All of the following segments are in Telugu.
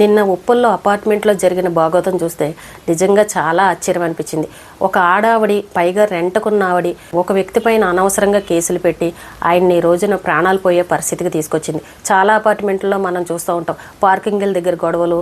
నిన్న ఉప్పల్లో అపార్ట్మెంట్లో జరిగిన భాగోతం చూస్తే నిజంగా చాలా ఆశ్చర్యం అనిపించింది. ఒక ఆడావిడి, పైగా రెంట్కున్న ఆవిడి ఒక వ్యక్తి పైన అనవసరంగా కేసులు పెట్టి ఆయన్ని రోజున ప్రాణాలు పోయే పరిస్థితికి తీసుకొచ్చింది. చాలా అపార్ట్మెంట్లో మనం చూస్తూ ఉంటాం, పార్కింగ్ల దగ్గర గొడవలు,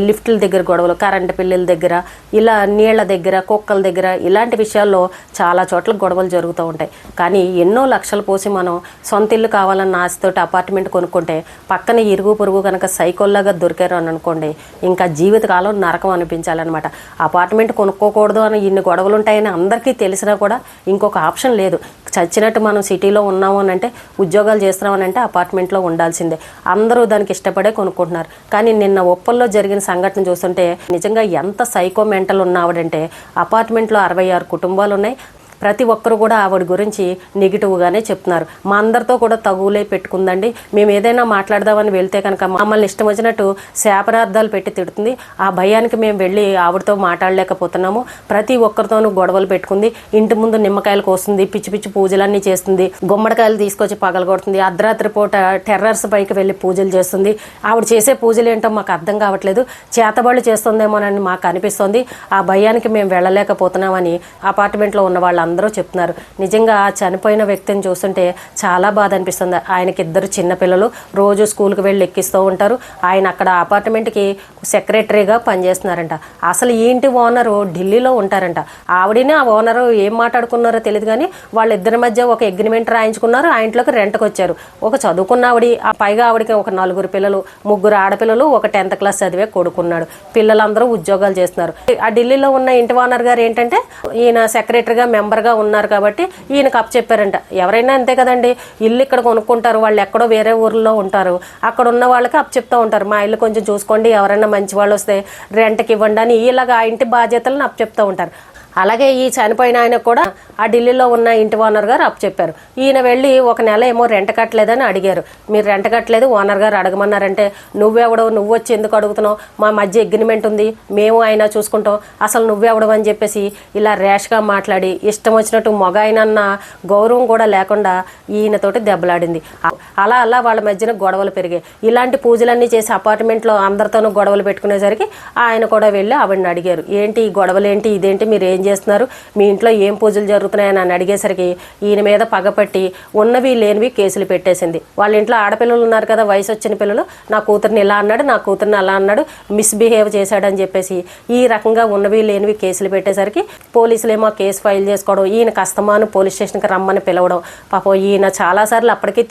లిఫ్ట్ల దగ్గర గొడవలు, కరెంటు బిల్లుల దగ్గర, ఇలా నీళ్ల దగ్గర, కుక్కల దగ్గర, ఇలాంటి విషయాల్లో చాలా చోట్ల గొడవలు జరుగుతూ ఉంటాయి. కానీ ఎన్నో లక్షలు పోసి మనం సొంత ఇల్లు కావాలన్న ఆశతోటి అపార్ట్మెంట్ కొనుక్కుంటే పక్కన ఇరుగు పొరుగు కనుక సైకోల్లాగా దొరికారు అని అనుకోండి, ఇంకా జీవితకాలం నరకం అనిపించాలన్నమాట. అపార్ట్మెంట్ కొనుక్కోకూడదు అని ఇన్ని గొడవలు ఉంటాయని అందరికీ తెలిసినా కూడా ఇంకొక ఆప్షన్ లేదు. చచ్చినట్టు మనం సిటీలో ఉన్నాము అని అంటే, ఉద్యోగాలు చేస్తున్నామని అంటే అపార్ట్మెంట్లో ఉండాల్సిందే. అందరూ దానికి ఇష్టపడే కొనుక్కుంటున్నారు. కానీ నిన్న ఉప్పల్లో జరిగిన సంఘటన చూస్తుంటే నిజంగా ఎంత సైకో మెంటల్ ఉన్నావిడంటే, అపార్ట్మెంట్లో 66 కుటుంబాలు ఉన్నాయి. ప్రతి ఒక్కరు కూడా ఆవిడ గురించి నెగిటివ్గానే చెప్తున్నారు. మా అందరితో కూడా తగులే పెట్టుకుందండి, మేము ఏదైనా మాట్లాడదామని వెళ్తే కనుక మమ్మల్ని ఇష్టం వచ్చినట్టు శాపనార్థాలు పెట్టి తిడుతుంది. ఆ భయానికి మేము వెళ్ళి ఆవిడతో మాట్లాడలేకపోతున్నాము. ప్రతి ఒక్కరితోనూ గొడవలు పెట్టుకుంది. ఇంటి ముందు నిమ్మకాయలు కోస్తుంది, పిచ్చి పిచ్చి పూజలన్నీ చేస్తుంది, గుమ్మడికాయలు తీసుకొచ్చి పగలగొడుతుంది, అర్ధరాత్రి పూట టెర్రర్స్ పైకి వెళ్ళి పూజలు చేస్తుంది. ఆవిడ చేసే పూజలు ఏంటో మాకు అర్థం కావట్లేదు, చేతబళ్ళు చేస్తుందేమోనని మాకు అనిపిస్తుంది. ఆ భయానికి మేము వెళ్ళలేకపోతున్నామని అపార్ట్మెంట్లో ఉన్న వాళ్ళు అందరూ చెప్తున్నారు. నిజంగా ఆ చనిపోయిన వ్యక్తిని చూస్తుంటే చాలా బాధ అనిపిస్తుంది. ఆయనకి 2 చిన్నపిల్లలు, రోజు స్కూల్కి వెళ్ళి ఎక్కిస్తూ ఉంటారు. ఆయన అక్కడ అపార్ట్మెంట్కి సెక్రటరీగా పనిచేస్తున్నారంట. అసలు ఈ ఇంటి ఓనరు ఢిల్లీలో ఉంటారంట. ఆవిడని ఆ ఓనరు ఏం మాట్లాడుకున్నారో తెలియదు, కానీ వాళ్ళిద్దరి మధ్య ఒక అగ్రిమెంట్ రాయించుకున్నారు. ఆ ఇంట్లోకి రెంట్కి వచ్చారు. ఒక చదువుకున్న ఆవిడ, పైగా ఆవిడకి ఒక 4 పిల్లలు, 3 ఆడపిల్లలు, ఒక 10th క్లాస్ చదివే కొడుకున్నాడు. పిల్లలందరూ ఉద్యోగాలు చేస్తున్నారు. ఆ ఢిల్లీలో ఉన్న ఇంటి ఓనర్ గారు ఏంటంటే, ఈయన సెక్రటరీగా మెంబర్గా ఉన్నారు కాబట్టి ఈయనకు అప్పచెప్పారంట. ఎవరైనా అంతే కదండి, ఇల్లు ఇక్కడ కొనుక్కుంటారు, వాళ్ళు ఎక్కడో వేరే ఊర్లో ఉంటారు, అక్కడ ఉన్న వాళ్ళకి అప్పచెప్తూ ఉంటారు, మా ఇల్లు కొంచెం చూసుకోండి, ఎవరైనా మంచి వాళ్ళు వస్తే రెంట్కి ఇవ్వండి అని ఇలాగ ఆ ఇంటి బాధ్యతలను అప్పచెప్తూ ఉంటారు. అలాగే ఈ చనిపోయిన ఆయన కూడా ఆ ఢిల్లీలో ఉన్న ఇంటి ఓనర్ గారు అప్పచెప్పారు. ఈయన వెళ్ళి ఒక నెల ఏమో రెంట్ కట్టలేదని అడిగారు. మీరు రెంట్ కట్టలేదు, ఓనర్ గారు అడగమన్నారంటే, నువ్వెవడవు, నువ్వు వచ్చి ఎందుకు అడుగుతున్నావు, మా మధ్య అగ్రిమెంట్ ఉంది, మేము ఆయన చూసుకుంటాం, అసలు నువ్వెవడవు అని చెప్పేసి ఇలా ర్యాష్గా మాట్లాడి ఇష్టం వచ్చినట్టు మగ ఆయనన్న గౌరవం కూడా లేకుండా ఈయనతోటి దెబ్బలాడింది. అలా అలా వాళ్ళ మధ్యన గొడవలు పెరిగాయి. ఇలాంటి పూజలన్నీ చేసి అపార్ట్మెంట్లో అందరితోనూ గొడవలు పెట్టుకునేసరికి ఆయన కూడా వెళ్ళి ఆవిడని అడిగారు, ఏంటి ఈ గొడవలు ఏంటి, ఇదేంటి, మీరు ఏం చేస్తున్నారు, మీ ఇంట్లో ఏం పూజలు జరుగుతున్నాయని అని అడిగేసరికి ఈయన మీద పగపట్టి ఉన్నవి లేనివి కేసులు పెట్టేసింది. వాళ్ళ ఇంట్లో ఆడపిల్లలు ఉన్నారు కదా, వయసు వచ్చిన పిల్లలు, నా కూతుర్ని ఇలా అన్నాడు, నా కూతుర్ని అలా అన్నాడు, మిస్బిహేవ్ చేశాడని చెప్పేసి ఈ రకంగా ఉన్నవి లేనివి కేసులు పెట్టేసరికి పోలీసులు ఏమో కేసు ఫైల్ చేసుకోవడం, ఈయన కస్తమాను పోలీస్ స్టేషన్కి రమ్మని పిలవడం. పాపం ఈయన చాలాసార్లు అప్పటికీ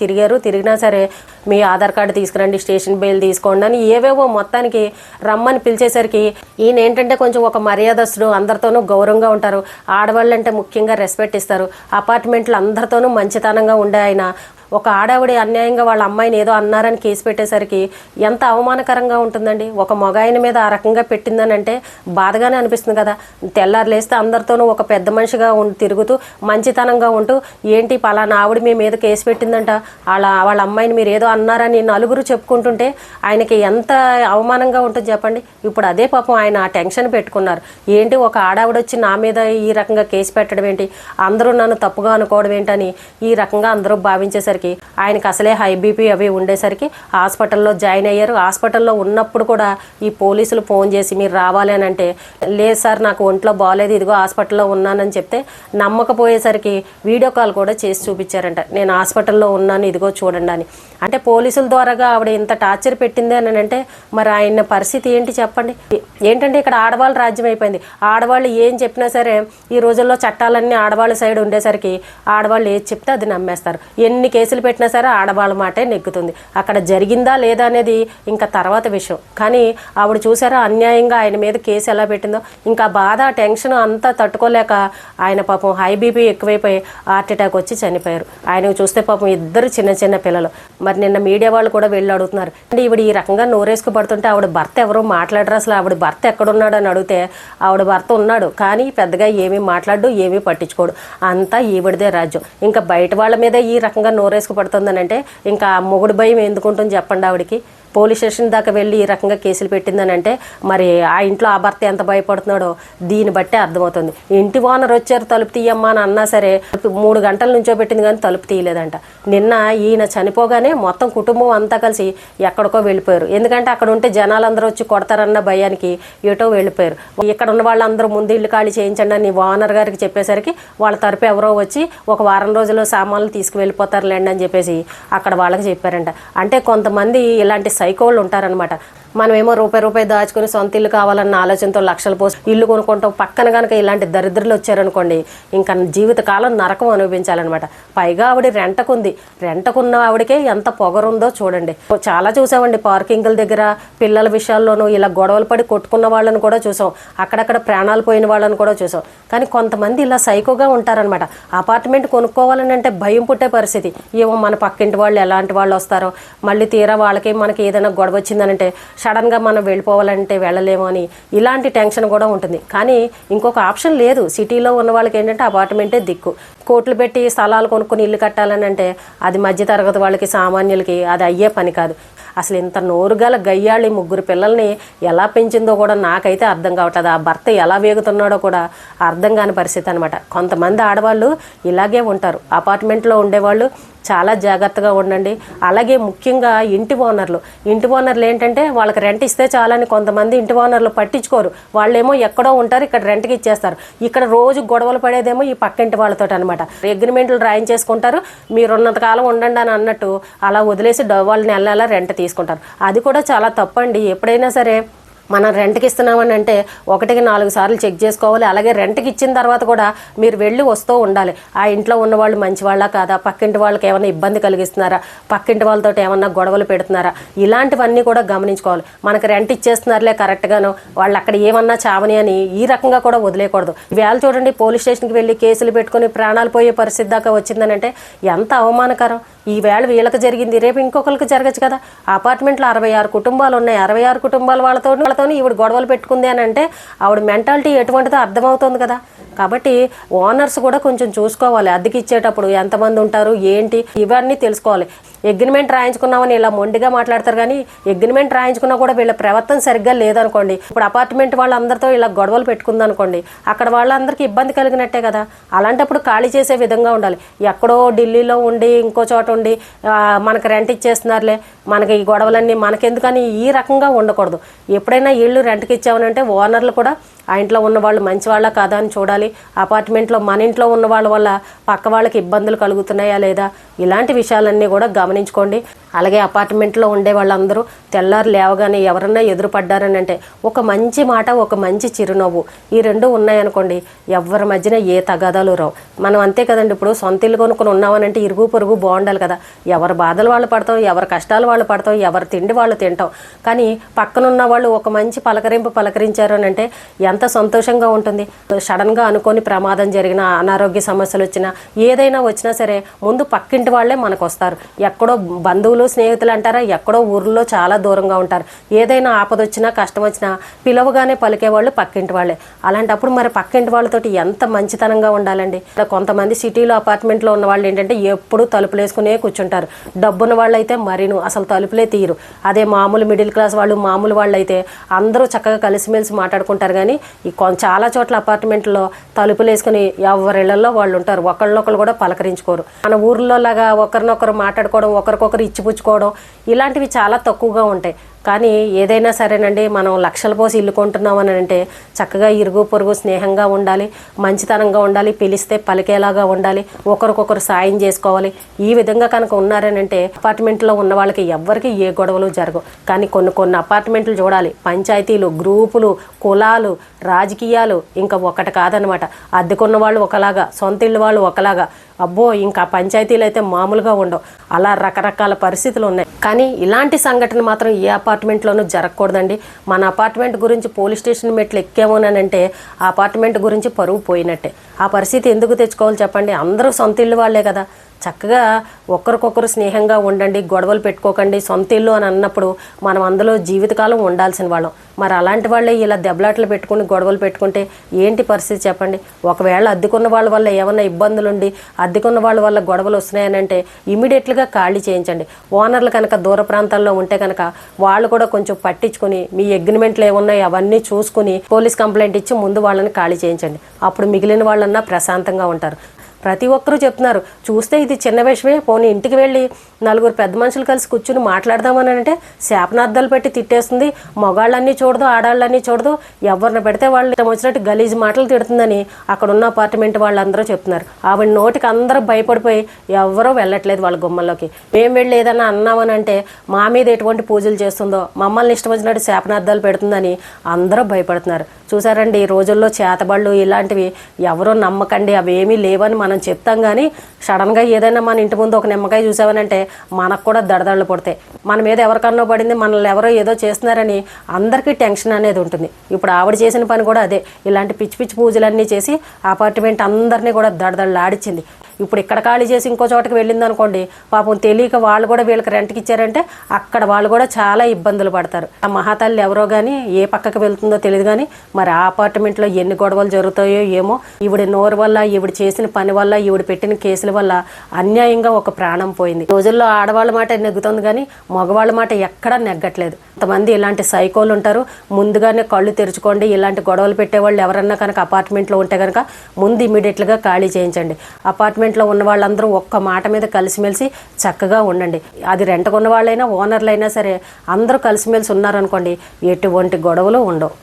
తిరిగినా సరే మీ ఆధార్ కార్డు తీసుకురండి, స్టేషన్ బెయిల్ తీసుకోండి అని ఏవేవో మొత్తానికి రమ్మని పిలిచేసరికి ఈయన ఏంటంటే కొంచెం ఒక మర్యాదస్తుడు, అందరితోనూ గౌరవంగా ఉంటారు, ఆడవాళ్ళంటే ముఖ్యంగా రెస్పెక్ట్ ఇస్తారు, అపార్ట్మెంట్లు అందరితోనూ మంచితనంగా ఉండే ఆయన ఒక ఆడావిడి అన్యాయంగా వాళ్ళ అమ్మాయిని ఏదో అన్నారని కేసు పెట్టేసరికి ఎంత అవమానకరంగా ఉంటుందండి. ఒక మగాయన మీద ఆ రకంగా పెట్టిందని అంటే బాధగానే అనిపిస్తుంది కదా. తెల్లారు లేస్తే అందరితోనూ ఒక పెద్ద మనిషిగా తిరుగుతూ మంచితనంగా ఉంటూ, ఏంటి పలానా ఆవిడ మీ మీద కేసు పెట్టిందంట, వాళ్ళ అమ్మాయిని మీరు ఏదో అన్నారని నలుగురు చెప్పుకుంటుంటే ఆయనకి ఎంత అవమానంగా ఉంటుంది చెప్పండి. ఇప్పుడు అదే పాపం ఆయన ఆ టెన్షన్ పెట్టుకున్నారు. ఏంటి ఒక ఆడావిడ వచ్చి నా మీద ఈ రకంగా కేసు పెట్టడం ఏంటి, అందరూ నన్ను తప్పుగా అనుకోవడం ఏంటని ఈ రకంగా అందరూ భావించేసరికి ఆయనకి అసలే హై బీపీ అవి ఉండేసరికి హాస్పిటల్లో జాయిన్ అయ్యారు. హాస్పిటల్లో ఉన్నప్పుడు కూడా ఈ పోలీసులు ఫోన్ చేసి మీరు రావాలి అని అంటే, లేదు సార్ నాకు ఒంట్లో బాగాలేదు, ఇదిగో హాస్పిటల్లో ఉన్నానని చెప్తే నమ్మకపోయేసరికి వీడియో కాల్ కూడా చేసి చూపించారంట, నేను హాస్పిటల్లో ఉన్నాను, ఇదిగో చూడండి అని. అంటే పోలీసుల ద్వారాగా ఆవిడ ఇంత టార్చర్ పెట్టింది అని అంటే మరి ఆయన పరిస్థితి ఏంటి చెప్పండి. ఏంటంటే ఇక్కడ ఆడవాళ్ళ రాజ్యం అయిపోయింది. ఆడవాళ్ళు ఏం చెప్పినా సరే ఈ రోజుల్లో చట్టాలన్నీ ఆడవాళ్ళ సైడ్ ఉండేసరికి ఆడవాళ్ళు ఏది చెప్తే అది నమ్మేస్తారు. ఎన్ని కేసులు పెట్టినా సరే ఆడవాళ్ళ మాటే నెగ్గుతుంది. అక్కడ జరిగిందా లేదా అనేది ఇంకా తర్వాత విషయం. కానీ ఆవిడ చూసారా అన్యాయంగా ఆయన మీద కేసు ఎలా పెట్టిందో, ఇంకా బాధ టెన్షన్ అంతా తట్టుకోలేక ఆయన పాపం హై బీపీ ఎక్కువైపోయి హార్ట్ అటాక్ వచ్చి చనిపోయారు. ఆయనకు చూస్తే పాపం 2 చిన్న పిల్లలు. మరి నిన్న మీడియా వాళ్ళు కూడా వెళ్ళి అడుగుతున్నారు, అంటే ఈవిడ ఈ రకంగా నోరేసుకు పడుతుంటే ఆవిడ భర్త ఎవరో మాట్లాడరు, అసలు ఆవిడ భర్త ఎక్కడున్నాడు అని అడిగితే ఆవిడ భర్త ఉన్నాడు కానీ పెద్దగా ఏమీ మాట్లాడు, ఏమీ పట్టించుకోడు, అంతా ఈవిడదే రాజ్యం. ఇంకా బయట వాళ్ళ మీద ఈ రకంగా నోరేసుకు పడుతుందని అంటే ఇంకా మొగుడు భయం ఎందుకుంటుంది చెప్పండి ఆవిడకి. పోలీస్ స్టేషన్ దాకా వెళ్ళి ఈ రకంగా కేసులు పెట్టిందని అంటే మరి ఆ ఇంట్లో ఆ భర్త ఎంత భయపడుతున్నాడో దీన్ని బట్టే అర్థమవుతుంది. ఇంటి ఓనర్ వచ్చారు తలుపు తీయమ్మా అని అన్నా సరే 3 గంటల నుంచో పెట్టింది కానీ తలుపు తీయలేదంట. నిన్న ఈయన చనిపోగానే మొత్తం కుటుంబం అంతా కలిసి ఎక్కడికో వెళ్ళిపోయారు. ఎందుకంటే అక్కడ ఉంటే జనాలందరూ వచ్చి కొడతారన్న భయానికి ఏటో వెళ్ళిపోయారు. ఇక్కడ ఉన్న వాళ్ళందరూ ముందు ఇల్లు ఖాళీ చేయించండి అని ఓనర్ గారికి చెప్పేసరికి వాళ్ళ తరపు ఎవరో వచ్చి ఒక వారం రోజుల్లో సామాన్లు తీసుకువెళ్ళిపోతారులేండి అని చెప్పేసి అక్కడ వాళ్ళకి చెప్పారంట. అంటే కొంతమంది ఇలాంటి సైకోళ్ళు ఉంటారనమాట. మనమేమో రూపాయి దాచుకుని సొంత ఇల్లు కావాలన్న ఆలోచనతో లక్షలు పోసి ఇల్లు కొనుక్కుంటాం. పక్కన కనుక ఇలాంటి దరిద్రులు వచ్చారనుకోండి ఇంకా జీవితకాలం నరకం అనుభవించాలన్నమాట. పైగా ఆవిడ రెంటకున్న ఆవిడకే ఎంత పొగరుందో చూడండి. చాలా చూసామండి పార్కింగ్ల దగ్గర పిల్లల విషయాల్లోనూ ఇలా గొడవలు పడి కొట్టుకున్న వాళ్ళని కూడా చూసాం. అక్కడక్కడ ప్రాణాలు పోయిన వాళ్ళని కూడా చూసాం. కానీ కొంతమంది ఇలా సైకోగా ఉంటారనమాట. అపార్ట్మెంట్ కొనుక్కోవాలని అంటే భయం పుట్టే పరిస్థితి. ఏమో మన పక్కింటి వాళ్ళు ఎలాంటి వాళ్ళు వస్తారో, మళ్ళీ తీరా వాళ్ళకి మనకి ఏదైనా గొడవ వచ్చిందనంటే సడన్గా మనం వెళ్ళిపోవాలంటే వెళ్ళలేమో అని ఇలాంటి టెన్షన్ కూడా ఉంటుంది. కానీ ఇంకొక ఆప్షన్ లేదు. సిటీలో ఉన్న వాళ్ళకి ఏంటంటే అపార్ట్మెంటే దిక్కు. కోట్లు పెట్టి స్థలాలు కొనుక్కొని ఇల్లు కట్టాలని అంటే అది మధ్యతరగతి వాళ్ళకి సామాన్యులకి అది అయ్యే పని కాదు. అసలు ఇంత నోరుగల గయ్యాళి 3 పిల్లల్ని ఎలా పెంచిందో కూడా నాకైతే అర్థం కావట్లేదు. ఆ భర్త ఎలా వేగుతున్నాడో కూడా అర్థం కాని పరిస్థితి అనమాట. కొంతమంది ఆడవాళ్ళు ఇలాగే ఉంటారు. అపార్ట్మెంట్లో ఉండేవాళ్ళు చాలా జాగ్రత్తగా ఉండండి. అలాగే ముఖ్యంగా ఇంటి ఓనర్లు ఏంటంటే వాళ్ళకి రెంట్ ఇస్తే చాలని కొంతమంది ఇంటి ఓనర్లు పట్టించుకోరు. వాళ్ళేమో ఎక్కడో ఉంటారు, ఇక్కడ రెంట్కి ఇచ్చేస్తారు. ఇక్కడ రోజు గొడవలు పడేదేమో ఈ పక్కింటి వాళ్ళతో అనమాట. అగ్రిమెంట్లు రాయించేసుకుంటారు. మీరున్నంత కాలం ఉండండి అని అన్నట్టు అలా వదిలేసి వాళ్ళు నెల రెంట్ తీసుకుంటారు. అది కూడా చాలా తప్పండి. ఎప్పుడైనా సరే మనం రెంట్కి ఇస్తున్నామని అంటే 1కి 4 సార్లు చెక్ చేసుకోవాలి. అలాగే రెంట్కి ఇచ్చిన తర్వాత కూడా మీరు వెళ్ళి వస్తూ ఉండాలి. ఆ ఇంట్లో ఉన్న వాళ్ళు మంచి వాళ్ళా కాదా, పక్కింటి వాళ్ళకి ఏమైనా ఇబ్బంది కలిగిస్తున్నారా, పక్కింటి వాళ్ళతో ఏమన్నా గొడవలు పెడుతున్నారా, ఇలాంటివన్నీ కూడా గమనించుకోవాలి. మనకు రెంట్ ఇచ్చేస్తున్నారులే కరెక్ట్గాను వాళ్ళు అక్కడ ఏమన్నా చావని అని ఈ రకంగా కూడా వదిలేయకూడదు. వేళ చూడండి పోలీస్ స్టేషన్కి వెళ్ళి కేసులు పెట్టుకుని ప్రాణాలు పోయే పరిస్థితి దాకా వచ్చిందనంటే ఎంత అవమానకరం. ఈ వేళ వీళ్ళకి జరిగింది రేపు ఇంకొకరికి జరగచ్చు కదా. అపార్ట్మెంట్లో 66 కుటుంబాలు ఉన్నాయి. 66 కుటుంబాల వాళ్ళతో ఈవిడ గొడవలు పెట్టుకుంది అని అంటే ఆవిడ మెంటాలిటీ ఎటువంటిదో అర్థమవుతుంది కదా. కాబట్టి ఓనర్స్ కూడా కొంచెం చూసుకోవాలి. అద్దెకి ఇచ్చేటప్పుడు ఎంతమంది ఉంటారు ఏంటి ఇవన్నీ తెలుసుకోవాలి. అగ్రిమెంట్ రాయించుకున్నామని ఇలా మొండిగా మాట్లాడతారు. కానీ అగ్రిమెంట్ రాయించుకున్నా కూడా వీళ్ళ ప్రవర్తన సరిగ్గా లేదనుకోండి, ఇప్పుడు అపార్ట్మెంట్ వాళ్ళందరితో ఇలా గొడవలు పెట్టుకుందనుకోండి, అక్కడ వాళ్ళందరికీ ఇబ్బంది కలిగినట్టే కదా. అలాంటప్పుడు ఖాళీ చేసే విధంగా ఉండాలి. ఎక్కడో ఢిల్లీలో ఉండి ఇంకో చోట ఉండి మనకు రెంట్ ఇచ్చేస్తున్నారులే మనకి ఈ గొడవలన్నీ మనకెందుకని ఈ రకంగా ఉండకూడదు. ఎప్పుడైనా ఇళ్ళు రెంట్కి ఇచ్చామనంటే ఓనర్లు కూడా ఆ ఇంట్లో ఉన్న వాళ్ళు మంచి వాళ్ళ కాదా అని చూడాలి. అపార్ట్మెంట్లో మన ఇంట్లో ఉన్న వాళ్ళ వల్ల పక్క వాళ్ళకి ఇబ్బందులు కలుగుతున్నాయా లేదా, ఇలాంటి విషయాలన్నీ కూడా గమనించుకోండి. అలాగే అపార్ట్మెంట్లో ఉండే వాళ్ళందరూ తెల్లారు లేవగానే ఎవరన్నా ఎదురుపడ్డారని అంటే ఒక మంచి మాట, ఒక మంచి చిరునవ్వు, ఈ 2 ఉన్నాయనుకోండి ఎవరి మధ్యన ఏ తగాదాలు రావు. మనం అంతే కదండి. ఇప్పుడు సొంత ఇల్లు కొనుక్కొని ఉన్నామనంటే ఇరుగు పొరుగు బాగుండాలి కదా. ఎవరి బాధలు వాళ్ళు పడతాం, ఎవరి కష్టాలు వాళ్ళు పడతాం, ఎవరి తిండి వాళ్ళు తింటాం. కానీ పక్కనున్న వాళ్ళు ఒక మంచి పలకరించారు అని అంటే ఎంత సంతోషంగా ఉంటుంది. సడన్గా అనుకోని ప్రమాదం జరిగినా, అనారోగ్య సమస్యలు వచ్చినా, ఏదైనా వచ్చినా సరే ముందు పక్కింటి వాళ్ళే మనకు వస్తారు. ఎక్కడో బంధువులు స్నేహితులు అంటారా ఎక్కడో ఊర్లో చాలా దూరంగా ఉంటారు. ఏదైనా ఆపద వచ్చినా కష్టం వచ్చినా పిలవగానే పలికేవాళ్ళు పక్కింటి వాళ్ళే. అలాంటప్పుడు మరి పక్కింటి వాళ్ళతోటి ఎంత మంచితనంగా ఉండాలండి. కొంతమంది సిటీలో అపార్ట్మెంట్లో ఉన్న వాళ్ళు ఏంటంటే ఎప్పుడు తలుపులు వేసుకునే కూర్చుంటారు. డబ్బున్న వాళ్ళు అయితే మరీను అసలు తలుపులే తీయరు. అదే మామూలు మిడిల్ క్లాస్ వాళ్ళు, మామూలు వాళ్ళు అయితే అందరూ చక్కగా కలిసిమెలిసి మాట్లాడుకుంటారు. కానీ ఈ చాలా చోట్ల అపార్ట్మెంట్లో తలుపులు వేసుకుని ఎవరిళ్లలో వాళ్ళు ఉంటారు. ఒకళ్ళనొకరు కూడా పలకరించుకోరు. మన ఊర్లో లాగా ఒకరినొకరు మాట్లాడుకోవడం, ఒకరికొకరు ఇచ్చిపుచ్చుకోవడం ఇలాంటివి చాలా తక్కువగా ఉంటాయి. కానీ ఏదైనా సరేనండి మనం లక్షల పోసి ఇల్లు కొంటున్నాం అని అంటే చక్కగా ఇరుగు పొరుగు స్నేహంగా ఉండాలి, మంచితనంగా ఉండాలి, పిలిస్తే పలికేలాగా ఉండాలి, ఒకరికొకరు సాయం చేసుకోవాలి. ఈ విధంగా కనుక ఉన్నారనంటే అపార్ట్మెంట్లో ఉన్న వాళ్ళకి ఎవ్వరికి ఏ గొడవలు జరగవు. కానీ కొన్ని అపార్ట్మెంట్లు చూడాలి, పంచాయతీలు, గ్రూపులు, కులాలు, రాజకీయాలు ఇంకా ఒకటి కాదనమాట. అద్దెకున్న వాళ్ళు ఒకలాగా, సొంత ఇల్లు వాళ్ళు ఒకలాగా, అబ్బో ఇంకా పంచాయతీలు అయితే మామూలుగా ఉండవు. అలా రకరకాల పరిస్థితులు ఉన్నాయి. కానీ ఇలాంటి సంఘటన మాత్రం ఏ అపార్ట్మెంట్లోనూ జరగకూడదండి. మన అపార్ట్మెంట్ గురించి పోలీస్ స్టేషన్ మెట్లు ఎక్కామోనంటే ఆ అపార్ట్మెంట్ గురించి పరువు పోయినట్టే. ఆ పరిస్థితి ఎందుకు తెచ్చుకోవాలి చెప్పండి. అందరూ సొంత ఇల్లు వాళ్ళే కదా. చక్కగా ఒకరికొకరు స్నేహంగా ఉండండి, గొడవలు పెట్టుకోకండి, సొంత ఇల్లు అని అన్నప్పుడు మనం అందులో జీవితకాలం ఉండాల్సిన వాళ్ళం. మరి అలాంటి వాళ్ళే ఇలా దెబ్బలాటలు పెట్టుకుని గొడవలు పెట్టుకుంటే ఏంటి పరిస్థితి చెప్పండి? ఒకవేళ అద్దెకున్న వాళ్ళ వల్ల ఏమైనా ఇబ్బందులుండి అద్దెకున్న వాళ్ళ వల్ల గొడవలు వస్తున్నాయనంటే ఇమీడియట్గా ఖాళీ చేయించండి. ఓనర్లు కనుక దూర ప్రాంతాల్లో ఉంటే కనుక వాళ్ళు కూడా కొంచెం పట్టించుకుని మీ అగ్రిమెంట్లు ఏమున్నాయి అవన్నీ చూసుకుని పోలీస్ కంప్లైంట్ ఇచ్చి ముందు వాళ్ళని ఖాళీ చేయించండి. అప్పుడు మిగిలిన వాళ్ళన్నా ప్రశాంతంగా ఉంటారు. ప్రతి ఒక్కరూ చెప్తున్నారు, చూస్తే ఇది చిన్న విషయమే, పోనీ ఇంటికి వెళ్ళి నలుగురు పెద్ద మనుషులు కలిసి కూర్చుని మాట్లాడదామని అంటే శాపనార్థాలు పెట్టి తిట్టేస్తుంది. మగాళ్ళన్నీ చూడదు, ఆడాళ్ళన్నీ చూడదు, ఎవరిని పెడితే వాళ్ళు వచ్చినట్టు గలీజ్ మాటలు తిడుతుందని అక్కడ ఉన్న అపార్ట్మెంట్ వాళ్ళందరూ చెప్తున్నారు. ఆవిడ నోటికి అందరూ భయపడిపోయి ఎవరూ వెళ్ళట్లేదు వాళ్ళ గుమ్మల్లోకి. మేము వెళ్ళి ఏదన్నా అన్నామని అంటే మా మీద ఎటువంటి పూజలు చేస్తుందో, మమ్మల్ని ఇష్టం వచ్చినట్టు శాపనార్థాలు పెడుతుందని అందరూ భయపడుతున్నారు. చూసారండి, ఈ రోజుల్లో చేతబళ్ళు ఇలాంటివి ఎవరో నమ్మకండి, అవేమీ లేవని మనం చెప్తాం. కానీ సడన్గా ఏదైనా మన ఇంటి ముందు ఒక నిమ్మకాయ చూసామనంటే మనకు కూడా దడదళ్ళు పడతాయి. మన మీద ఎవరికన్నా పడింది, మనల్ని ఎవరో ఏదో చేస్తున్నారని అందరికీ టెన్షన్ అనేది ఉంటుంది. ఇప్పుడు ఆవిడ చేసిన పని కూడా అదే, ఇలాంటి పిచ్చి పిచ్చి పూజలన్నీ చేసి అపార్ట్మెంట్ అందరినీ కూడా దడదళ్ళాడిచ్చింది. ఇప్పుడు ఇక్కడ ఖాళీ చేసి ఇంకో చోటకి వెళ్ళింది అనుకోండి, పాపం తెలియక వాళ్ళు కూడా వీళ్ళకి రెంట్కి ఇచ్చారంటే అక్కడ వాళ్ళు కూడా చాలా ఇబ్బందులు పడతారు. ఆ మహాతల్లి ఎవరో కానీ ఏ పక్కకి వెళ్తుందో తెలియదు. కానీ మరి ఆ అపార్ట్మెంట్లో ఎన్ని గొడవలు జరుగుతాయో ఏమో. ఈవిడ నోరు వల్ల, ఈవిడ చేసిన పని వల్ల, ఈవిడ పెట్టిన కేసుల వల్ల అన్యాయంగా ఒక ప్రాణం పోయింది. రోజుల్లో ఆడవాళ్ళ మాట నెగ్గుతుంది కానీ మగవాళ్ళ మాట ఎక్కడా నెగ్గట్లేదు. కొంతమంది ఇలాంటి సైకోలు ఉంటారు. ముందుగానే కళ్ళు తెరుచుకోండి. ఇలాంటి గొడవలు పెట్టేవాళ్ళు ఎవరన్నా కనుక అపార్ట్మెంట్లో ఉంటే కనుక ముందు ఇమీడియట్గా ఖాళీ చేయించండి. అపార్ట్మెంట్లో ఉన్న వాళ్ళందరూ ఒక్క మాట మీద కలిసిమెలిసి చక్కగా ఉండండి. అది రెంట్కున్న వాళ్ళైనా ఓనర్లైనా సరే అందరూ కలిసిమెలిసి ఉన్నారనుకోండి, ఎటువంటి గొడవలు ఉండవు.